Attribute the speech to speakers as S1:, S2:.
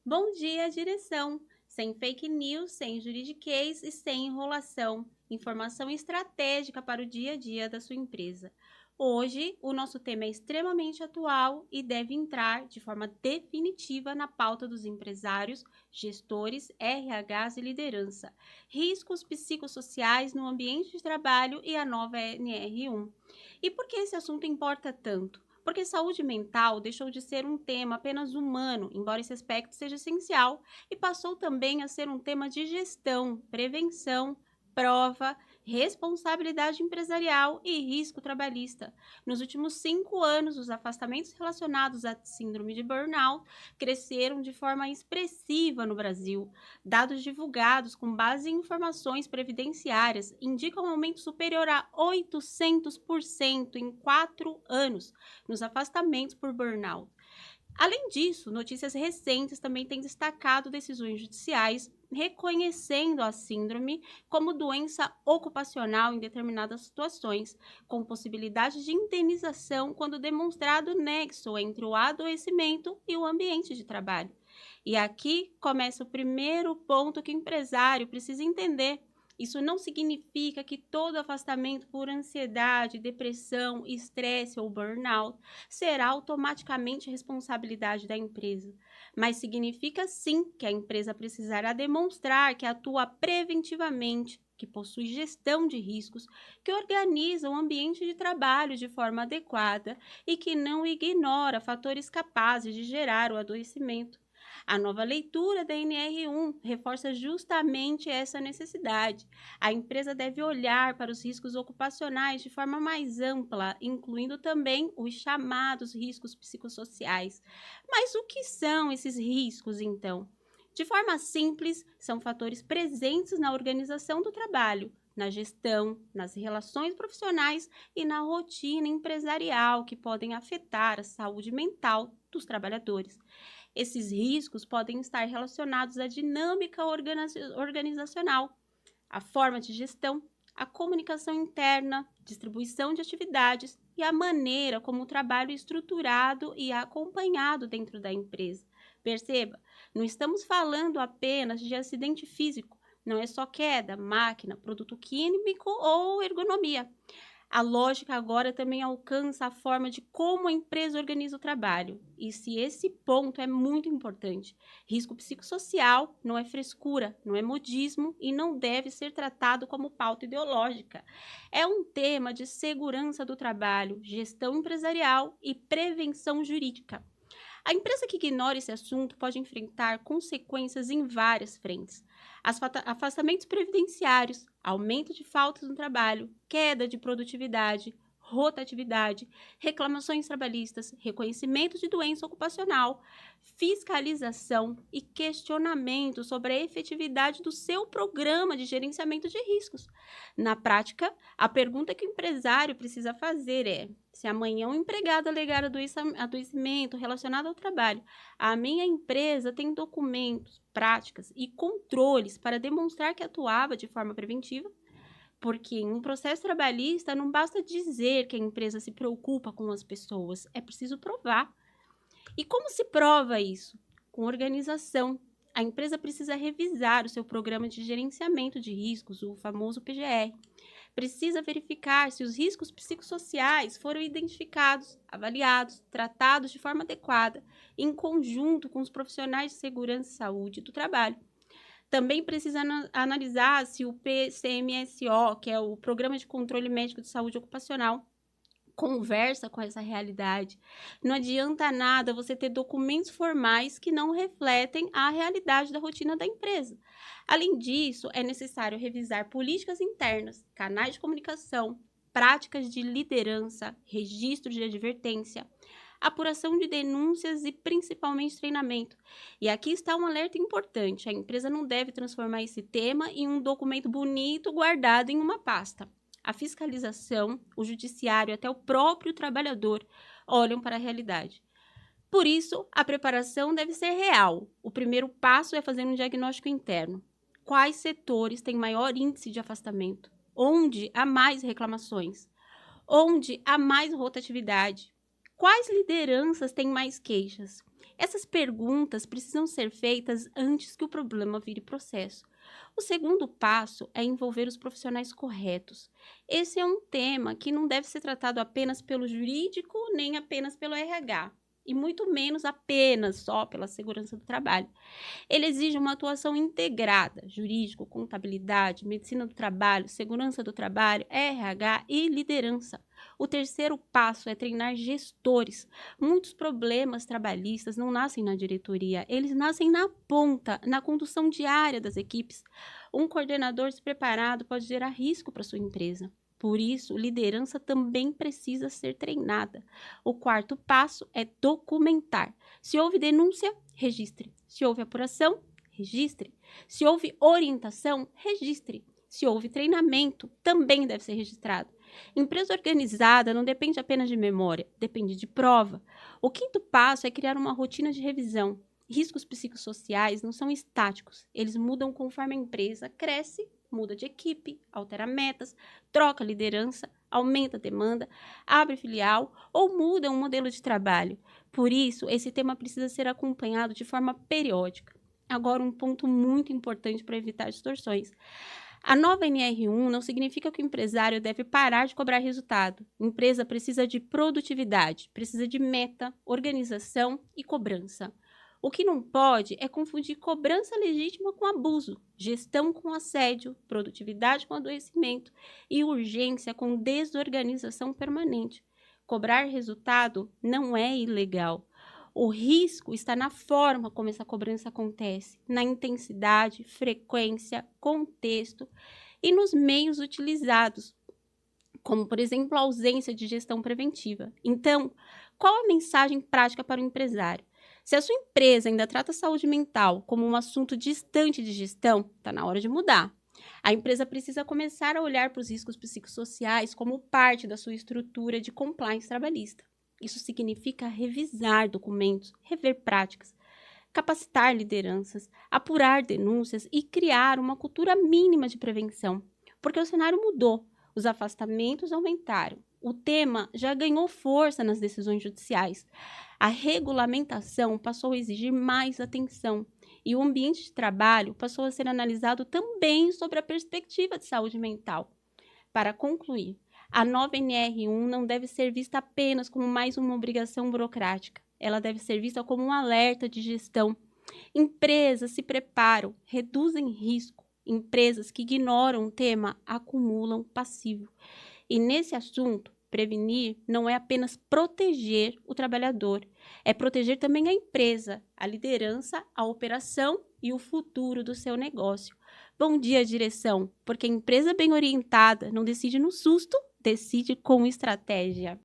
S1: Bom dia, direção! Sem fake news, sem juridiquês e sem enrolação. Informação estratégica para o dia a dia da sua empresa. Hoje, o nosso tema é extremamente atual e deve entrar de forma definitiva na pauta dos empresários, gestores, RHs e liderança. Riscos psicossociais no ambiente de trabalho e a nova NR1. E por que esse assunto importa tanto? Porque saúde mental deixou de ser um tema apenas humano, embora esse aspecto seja essencial, e passou também a ser um tema de gestão, prevenção, prova, responsabilidade empresarial e risco trabalhista. Nos últimos 5 anos, os afastamentos relacionados à síndrome de burnout cresceram de forma expressiva no Brasil. Dados divulgados com base em informações previdenciárias indicam um aumento superior a 800% em 4 anos nos afastamentos por burnout. Além disso, notícias recentes também têm destacado decisões judiciais reconhecendo a síndrome como doença ocupacional em determinadas situações, com possibilidade de indenização quando demonstrado nexo entre o adoecimento e o ambiente de trabalho. E aqui começa o primeiro ponto que o empresário precisa entender. Isso não significa que todo afastamento por ansiedade, depressão, estresse ou burnout será automaticamente responsabilidade da empresa, mas significa sim que a empresa precisará demonstrar que atua preventivamente, que possui gestão de riscos, que organiza o ambiente de trabalho de forma adequada e que não ignora fatores capazes de gerar o adoecimento. A nova leitura da NR1 reforça justamente essa necessidade. A empresa deve olhar para os riscos ocupacionais de forma mais ampla, incluindo também os chamados riscos psicossociais. Mas o que são esses riscos, então? De forma simples, são fatores presentes na organização do trabalho, na gestão, nas relações profissionais e na rotina empresarial que podem afetar a saúde mental dos trabalhadores. Esses riscos podem estar relacionados à dinâmica organizacional, à forma de gestão, à comunicação interna, distribuição de atividades e à maneira como o trabalho é estruturado e acompanhado dentro da empresa. Perceba, não estamos falando apenas de acidente físico, não é só queda, máquina, produto químico ou ergonomia. A lógica agora também alcança a forma de como a empresa organiza o trabalho. E se esse ponto é muito importante. Risco psicossocial não é frescura, não é modismo e não deve ser tratado como pauta ideológica. É um tema de segurança do trabalho, gestão empresarial e prevenção jurídica. A empresa que ignora esse assunto pode enfrentar consequências em várias frentes. Afastamentos previdenciários, aumento de faltas no trabalho, queda de produtividade, rotatividade, reclamações trabalhistas, reconhecimento de doença ocupacional, fiscalização e questionamento sobre a efetividade do seu programa de gerenciamento de riscos. Na prática, a pergunta que o empresário precisa fazer é: se amanhã um empregado alegar adoecimento relacionado ao trabalho, a minha empresa tem documentos, práticas e controles para demonstrar que atuava de forma preventiva? Porque em um processo trabalhista não basta dizer que a empresa se preocupa com as pessoas, é preciso provar. E como se prova isso? Com organização. A empresa precisa revisar o seu programa de gerenciamento de riscos, o famoso PGR. Precisa verificar se os riscos psicossociais foram identificados, avaliados, tratados de forma adequada, em conjunto com os profissionais de segurança e saúde do trabalho. Também precisa analisar se o PCMSO, que é o Programa de Controle Médico de Saúde Ocupacional, conversa com essa realidade. Não adianta nada você ter documentos formais que não refletem a realidade da rotina da empresa. Além disso, é necessário revisar políticas internas, canais de comunicação, práticas de liderança, registro de advertência, apuração de denúncias e principalmente treinamento. E aqui está um alerta importante: a empresa não deve transformar esse tema em um documento bonito guardado em uma pasta. A fiscalização, o judiciário e até o próprio trabalhador olham para a realidade. Por isso, a preparação deve ser real. O primeiro passo é fazer um diagnóstico interno. Quais setores têm maior índice de afastamento? Onde há mais reclamações? Onde há mais rotatividade? Quais lideranças têm mais queixas? Essas perguntas precisam ser feitas antes que o problema vire processo. O segundo passo é envolver os profissionais corretos. Esse é um tema que não deve ser tratado apenas pelo jurídico, nem apenas pelo RH, e muito menos apenas só pela segurança do trabalho. Ele exige uma atuação integrada, jurídico, contabilidade, medicina do trabalho, segurança do trabalho, RH e liderança. O terceiro passo é treinar gestores. Muitos problemas trabalhistas não nascem na diretoria, eles nascem na ponta, na condução diária das equipes. Um coordenador despreparado pode gerar risco para sua empresa. Por isso, liderança também precisa ser treinada. O quarto passo é documentar. Se houve denúncia, registre. Se houve apuração, registre. Se houve orientação, registre. Se houve treinamento, também deve ser registrado. Empresa organizada não depende apenas de memória, depende de prova. O quinto passo é criar uma rotina de revisão. Riscos psicossociais não são estáticos, eles mudam conforme a empresa cresce, muda de equipe, altera metas, troca liderança, aumenta a demanda, abre filial ou muda um modelo de trabalho. Por isso, esse tema precisa ser acompanhado de forma periódica. Agora, um ponto muito importante para evitar distorções. A nova NR1 não significa que o empresário deve parar de cobrar resultado. A empresa precisa de produtividade, precisa de meta, organização e cobrança. O que não pode é confundir cobrança legítima com abuso, gestão com assédio, produtividade com adoecimento e urgência com desorganização permanente. Cobrar resultado não é ilegal. O risco está na forma como essa cobrança acontece, na intensidade, frequência, contexto e nos meios utilizados, como, por exemplo, a ausência de gestão preventiva. Então, qual a mensagem prática para o empresário? Se a sua empresa ainda trata a saúde mental como um assunto distante de gestão, está na hora de mudar. A empresa precisa começar a olhar para os riscos psicossociais como parte da sua estrutura de compliance trabalhista. Isso significa revisar documentos, rever práticas, capacitar lideranças, apurar denúncias e criar uma cultura mínima de prevenção. Porque o cenário mudou, os afastamentos aumentaram. O tema já ganhou força nas decisões judiciais. A regulamentação passou a exigir mais atenção e o ambiente de trabalho passou a ser analisado também sobre a perspectiva de saúde mental. Para concluir, a nova NR1 não deve ser vista apenas como mais uma obrigação burocrática. Ela deve ser vista como um alerta de gestão. Empresas se preparam, reduzem risco. Empresas que ignoram o tema acumulam passivo. E nesse assunto, prevenir não é apenas proteger o trabalhador, é proteger também a empresa, a liderança, a operação e o futuro do seu negócio. Bom dia, direção, porque a empresa bem orientada não decide no susto, decide com estratégia.